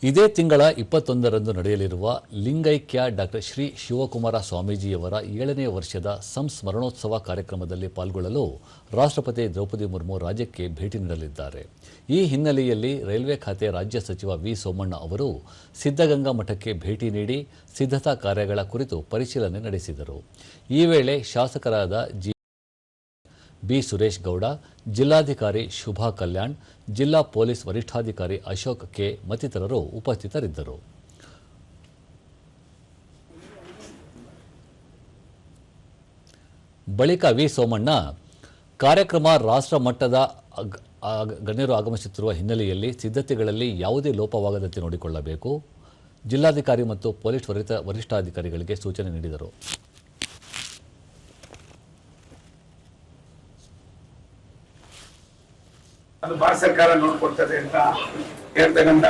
ಇದೇ ತಿಂಗಳ 21ರಂದು ನಡೆಯಲಿರುವ ಲಿಂಗೈಕ್ಯ ಡಾಕ್ಟರ್ ಶ್ರೀ ಶಿವಕುಮಾರ ಸ್ವಾಮೀಜಿಯವರ 7ನೇ ವರ್ಷದ ಸಂಸ್ಮರಣೋತ್ಸವ ಕಾರ್ಯಕ್ರಮದಲ್ಲಿ ಪಾಲ್ಗೊಳ್ಳಲು ರಾಷ್ಟ್ರಪತಿ ದ್ರೌಪದಿ ಮುರ್ಮು ರಾಜ್ಯಕ್ಕೆ ಭೇಟಿ ನೀಡಲಿದ್ದಾರೆ. ಈ ಹಿನ್ನೆಲೆಯಲ್ಲಿ ರೈಲ್ವೆ ಖಾತೆ ರಾಜ್ಯ ಸಚಿವ ವಿ ಸೋಮಣ್ಣ ಅವರು ಸಿದ್ಧಗಂಗಾ ಮಠಕ್ಕೆ ಭೇಟಿ ನೀಡಿ ಸಿದ್ಧತಾ ಕಾರ್ಯಗಳ ಕುರಿತು ಪರಿಶೀಲನೆ ನಡೆಸಿದರು. ಈ ವೇಳೆ ಶಾಸಕರಾದ ಬಿ ಸುರೇಶ್ ಗೌಡ, ಜಿಲ್ಲಾಧಿಕಾರಿ ಶುಭಾ ಕಲ್ಯಾಣ್, ಜಿಲ್ಲಾ ಪೊಲೀಸ್ ವರಿಷ್ಠಾಧಿಕಾರಿ ಅಶೋಕ್ ಕೆ ಮತ್ತಿತರರು ಉಪಸ್ಥಿತರಿದ್ದರು. ಬಳಿಕ ವಿ ಸೋಮಣ್ಣ ಕಾರ್ಯಕ್ರಮ ರಾಷ್ಟ್ರ ಮಟ್ಟದ ಗಣ್ಯರು ಆಗಮಿಸುತ್ತಿರುವ ಹಿನ್ನೆಲೆಯಲ್ಲಿ ಸಿದ್ಧತೆಗಳಲ್ಲಿ ಯಾವುದೇ ಲೋಪವಾಗದಂತೆ ನೋಡಿಕೊಳ್ಳಬೇಕು. ಜಿಲ್ಲಾಧಿಕಾರಿ ಮತ್ತು ಪೊಲೀಸ್ ವರಿಷ್ಠಾಧಿಕಾರಿಗಳಿಗೆ ಸೂಚನೆ ನೀಡಿದರು. ಅದು ಭಾರತ ಸರ್ಕಾರ ನೋಡಿಕೊಳ್ತದೆ ಅಂತ ಹೇಳ್ತಕ್ಕಂಥ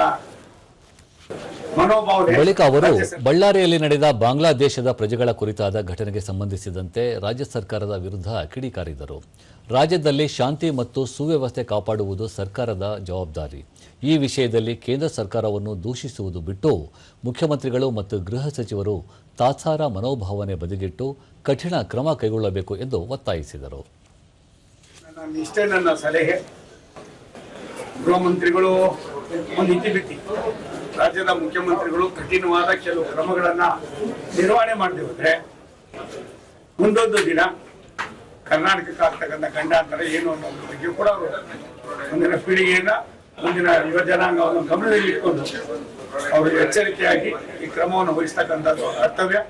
ಮನೋಭಾವನೆ. ಬಳಿಕ ಅವರು ಬಳ್ಳಾರಿಯಲ್ಲಿ ನಡೆದ ಬಾಂಗ್ಲಾದೇಶದ ಪ್ರಜೆಗಳ ಕುರಿತಾದ ಘಟನೆಗೆ ಸಂಬಂಧಿಸಿದಂತೆ ರಾಜ್ಯ ಸರ್ಕಾರದ ವಿರುದ್ಧ ಕಿಡಿಕಾರಿದರು. ರಾಜ್ಯದಲ್ಲಿ ಶಾಂತಿ ಮತ್ತು ಸುವ್ಯವಸ್ಥೆ ಕಾಪಾಡುವುದು ಸರ್ಕಾರದ ಜವಾಬ್ದಾರಿ. ಈ ವಿಷಯದಲ್ಲಿ ಕೇಂದ್ರ ಸರ್ಕಾರವನ್ನು ದೂಷಿಸುವುದು ಬಿಟ್ಟು ಮುಖ್ಯಮಂತ್ರಿಗಳು ಮತ್ತು ಗೃಹ ಸಚಿವರು ತಾತ್ಸಾರ ಮನೋಭಾವನೆ ಬದಿಗಿಟ್ಟು ಕಠಿಣ ಕ್ರಮ ಕೈಗೊಳ್ಳಬೇಕು ಎಂದು ಒತ್ತಾಯಿಸಿದರು. ಇಷ್ಟೇ ನನ್ನ ಸಲಹೆ. ಗೃಹ ಮಂತ್ರಿಗಳು ಒಂದು ಇತಿಮಿತಿ, ರಾಜ್ಯದ ಮುಖ್ಯಮಂತ್ರಿಗಳು ಕಠಿಣವಾದ ಕೆಲವು ಕ್ರಮಗಳನ್ನ ನಿರ್ವಹಣೆ ಮಾಡದೆ ಹೋದ್ರೆ ಮುಂದೊಂದು ದಿನ ಕರ್ನಾಟಕಕ್ಕೆ ಆಗ್ತಕ್ಕಂಥ ಗಂಡಾಂತರ ಏನು ಅನ್ನೋದ್ರ ಬಗ್ಗೆ ಕೂಡ ಅವರು ಮುಂದಿನ ಪೀಳಿಗೆಯನ್ನ, ಮುಂದಿನ ಯುವ ಜನಾಂಗವನ್ನು ಗಮನದಲ್ಲಿ ಇಟ್ಕೊಂಡು ಅವರು ಎಚ್ಚರಿಕೆಯಾಗಿ ಈ ಕ್ರಮವನ್ನು ವಹಿಸ್ತಕ್ಕಂಥದ್ದು ಕರ್ತವ್ಯ.